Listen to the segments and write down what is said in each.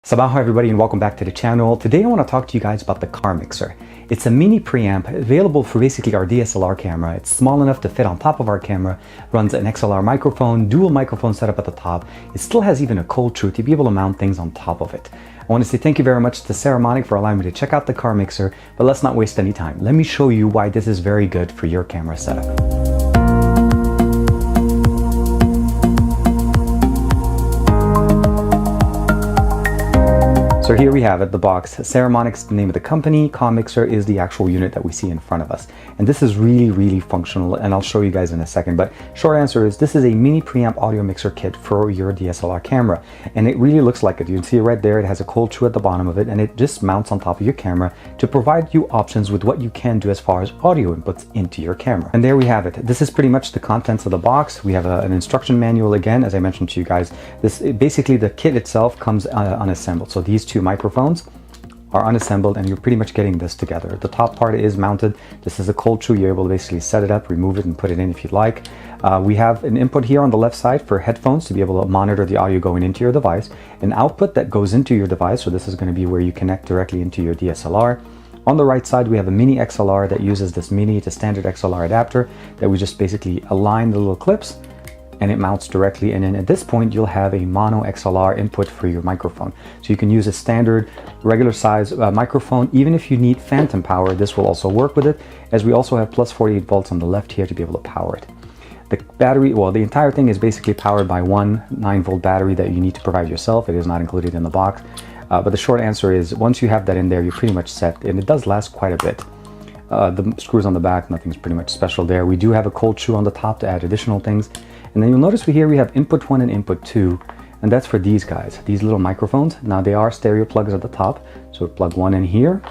Sabaha everybody and welcome back to the channel. Today I want to talk to you guys about the CaMixer. It's a mini preamp available for basically our DSLR camera. It's small enough to fit on top of our camera, runs an XLR microphone, dual microphone setup at the top. It still has even a cold true to be able to mount things on top of it. I want to say thank you very much to Saramonic for allowing me to check out the CaMixer, but let's not waste any time. Let me show you why this is very good for your camera setup. So here we have it, the box. Saramonic's the name of the company. CaMixer is the actual unit that we see in front of us. And this is really functional, and I'll show you guys in a second. But short answer is this is a mini preamp audio mixer kit for your DSLR camera. And it really looks like it. You can see it right there. It has a cold true at the bottom of it, and it just mounts on top of your camera to provide you options with what you can do as far as audio inputs into your camera. And there we have it. This is pretty much the contents of the box. We have an instruction manual again, as I mentioned to you guys. Basically the kit itself comes unassembled. So these two microphones are unassembled and you're pretty much getting this together. The top part is mounted. This is a cold true. You're able to basically set it up, remove it, and put it in if you'd like. We have an input here on the left side for headphones to be able to monitor the audio going into your device, an output that goes into your device, so this is going to be where you connect directly into your DSLR. On the right side we have a mini XLR that uses this mini to standard XLR adapter that we just basically align the little clips and it mounts directly, and then at this point you'll have a mono XLR input for your microphone. So you can use a standard regular size microphone. Even if you need phantom power, this will also work with it, as we also have plus 48 volts on the left here to be able to power it. The battery, well, the entire thing is basically powered by one 9-volt battery that you need to provide yourself. It is not included in the box, but the short answer is once you have that in there, you're pretty much set, and it does last quite a bit. The screws on the back, nothing's pretty much special there. We do have a cold true on the top to add additional things. And then you'll notice here we have input 1 and input 2, and that's for these guys, these little microphones. Now they are stereo plugs at the top, so plug one in here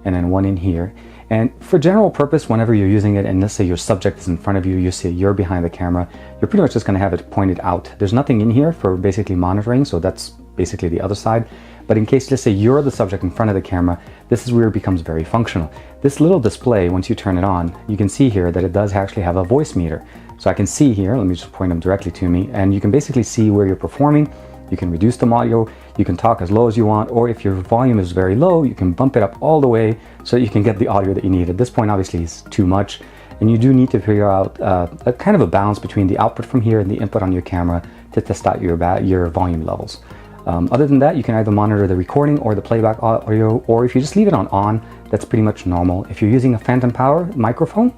and then one in here. And for general purpose, whenever you're using it and let's say your subject is in front of you, you see you're behind the camera, you're pretty much just going to have it pointed out. There's nothing in here for basically monitoring, so that's basically the other side. But in case, let's say you're the subject in front of the camera, this is where it becomes very functional. This little display, once you turn it on, you can see here that it does actually have a voice meter. So I can see here, let me just point them directly to me, and you can basically see where you're performing. You can reduce the audio, you can talk as low as you want, or if your volume is very low, you can bump it up all the way so that you can get the audio that you need. At this point, obviously, it's too much, and you do need to figure out a kind of a balance between the output from here and the input on your camera to test out your volume levels. Other than that, you can either monitor the recording or the playback audio, or if you just leave it on, that's pretty much normal. If you're using a phantom power microphone,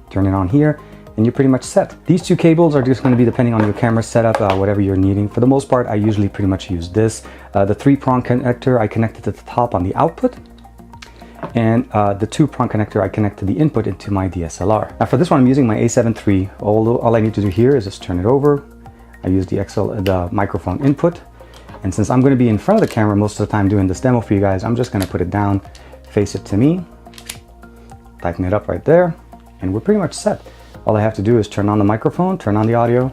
turn it on here, and you're pretty much set. These two cables are just going to be depending on your camera setup, whatever you're needing. For the most part, I usually pretty much use this. The 3-prong connector I connected at the top on the output, and the 2-prong connector I connect to the input into my DSLR. Now for this one, I'm using my A7 III. All I need to do here is just turn it over. I use the microphone input, and since I'm going to be in front of the camera most of the time doing this demo for you guys, I'm just going to put it down, face it to me, tighten it up right there, and we're pretty much set. All I have to do is turn on the microphone, turn on the audio,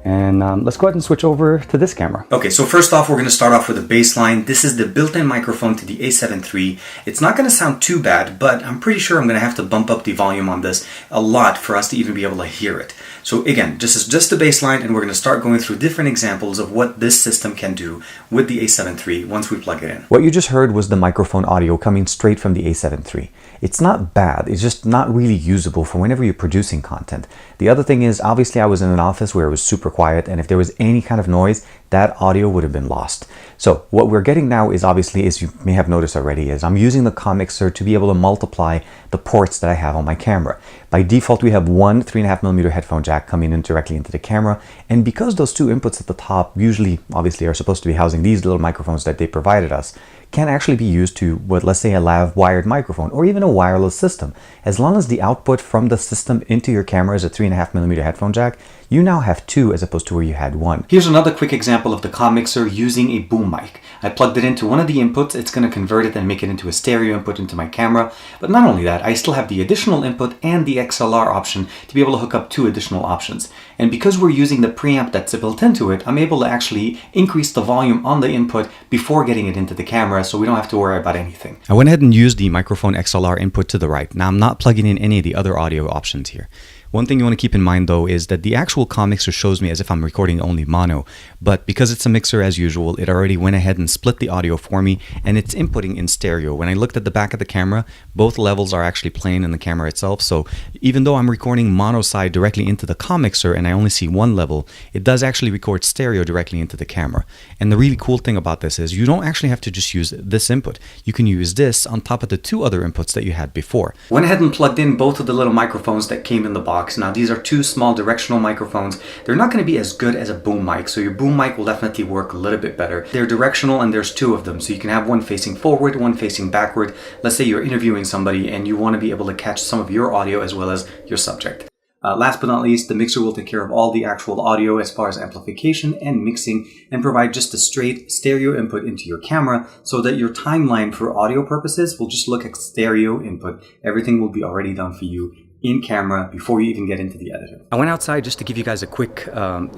and let's go ahead and switch over to this camera. Okay, so first off, we're going to start off with a baseline. This is the built-in microphone to the A7 III. It's not going to sound too bad, but I'm pretty sure I'm going to have to bump up the volume on this a lot for us to even be able to hear it. So again, this is just the baseline, and we're going to start going through different examples of what this system can do with the A7 III once we plug it in. What you just heard was the microphone audio coming straight from the A7 III. It's not bad, it's just not really usable for whenever you're producing content. The other thing is, obviously I was in an office where it was super quiet, and if there was any kind of noise, that audio would have been lost. So what we're getting now is, obviously, as you may have noticed already, is I'm using the CaMixer to be able to multiply the ports that I have on my camera. By default, we have one 3.5mm headphone jack coming in directly into the camera, and because those two inputs at the top usually, obviously, are supposed to be housing these little microphones that they provided us, can actually be used to, let's say, a lav wired microphone or even a wireless system. As long as the output from the system into your camera is a 3.5mm headphone jack, you now have two as opposed to where you had one. Here's another quick example of the CaMixer using a boom mic. I plugged it into one of the inputs. It's going to convert it and make it into a stereo input into my camera. But not only that, I still have the additional input and the XLR option to be able to hook up 2 additional options. And because we're using the preamp that's built into it, I'm able to actually increase the volume on the input before getting it into the camera, so we don't have to worry about anything. I went ahead and used the microphone XLR input to the right. Now I'm not plugging in any of the other audio options here. One thing you want to keep in mind though is that the actual CaMixer shows me as if I'm recording only mono, but because it's a mixer as usual, it already went ahead and split the audio for me, and it's inputting in stereo. When I looked at the back of the camera, both levels are actually playing in the camera itself, so even though I'm recording mono side directly into the CaMixer and I only see one level, it does actually record stereo directly into the camera. And the really cool thing about this is you don't actually have to just use this input. You can use this on top of the two other inputs that you had before. Went ahead and plugged in both of the little microphones that came in the box. Now these are two small directional microphones. They're not going to be as good as a boom mic, so your boom mic will definitely work a little bit better. They're directional and there's two of them, so you can have one facing forward, one facing backward. Let's say you're interviewing somebody and you want to be able to catch some of your audio as well as your subject. Last but not least, the mixer will take care of all the actual audio as far as amplification and mixing and provide just a straight stereo input into your camera so that your timeline for audio purposes will just look at stereo input. Everything will be already done for you in camera before you even get into the editor. I went outside just to give you guys a quick,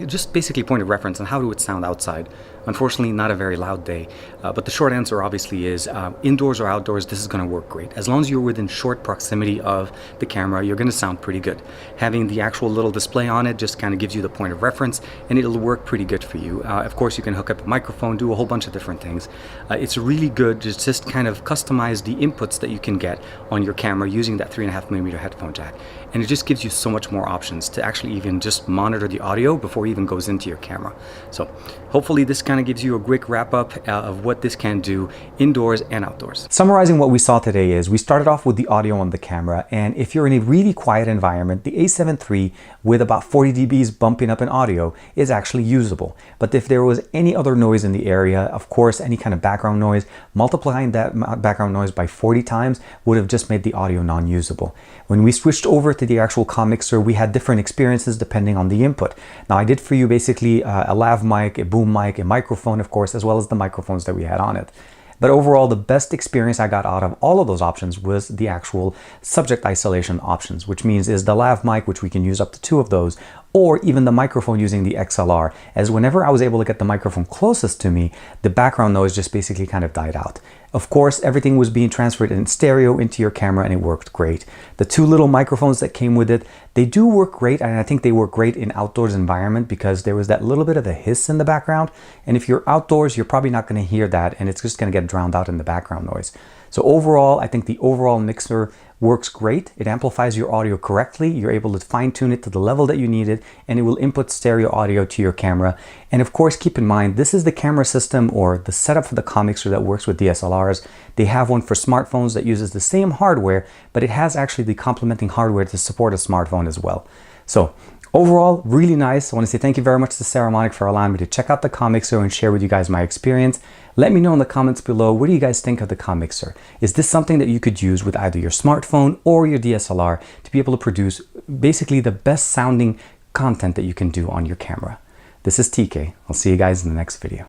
just basically point of reference on how it would sound outside. Unfortunately, not a very loud day, but the short answer obviously is indoors or outdoors, this is going to work great. As long as you're within short proximity of the camera, you're going to sound pretty good. Having the actual little display on it just kind of gives you the point of reference, and it'll work pretty good for you. Of course, you can hook up a microphone, do a whole bunch of different things. It's really good to just kind of customize the inputs that you can get on your camera using that 3.5mm headphone jack. And it just gives you so much more options to actually even just monitor the audio before it even goes into your camera. So hopefully this kind of gives you a quick wrap up of what this can do indoors and outdoors. Summarizing what we saw today is we started off with the audio on the camera, and if you're in a really quiet environment, the A7 III with about 40 dBs bumping up in audio is actually usable. But if there was any other noise in the area, of course any kind of background noise, multiplying that background noise by 40 times would have just made the audio non-usable. When we switched over to the actual CaMixer, we had different experiences depending on the input. Now I did for you basically a lav mic, a boom mic, a microphone of course, as well as the microphones that we had on it. But overall, the best experience I got out of all of those options was the actual subject isolation options, which means is the lav mic, which we can use up to 2 of those, or even the microphone using the XLR, as whenever I was able to get the microphone closest to me, the background noise just basically kind of died out. Of course, everything was being transferred in stereo into your camera and it worked great. The 2 little microphones that came with it, they do work great, and I think they work great in outdoors environment because there was that little bit of a hiss in the background, and if you're outdoors, you're probably not going to hear that, and it's just going to get drowned out in the background noise. So overall, I think the overall mixer works great. It amplifies your audio correctly. You're able to fine tune it to the level that you need it, and it will input stereo audio to your camera. And of course, keep in mind, this is the camera system or the setup for the CaMixer that works with DSLRs. They have one for smartphones that uses the same hardware, but it has actually the complementing hardware to support a smartphone as well. So overall, really nice. I want to say thank you very much to Saramonic for allowing me to check out the CaMixer and share with you guys my experience. Let me know in the comments below, what do you guys think of the CaMixer? Is this something that you could use with either your smartphone or your DSLR to be able to produce basically the best sounding content that you can do on your camera? This is TK. I'll see you guys in the next video.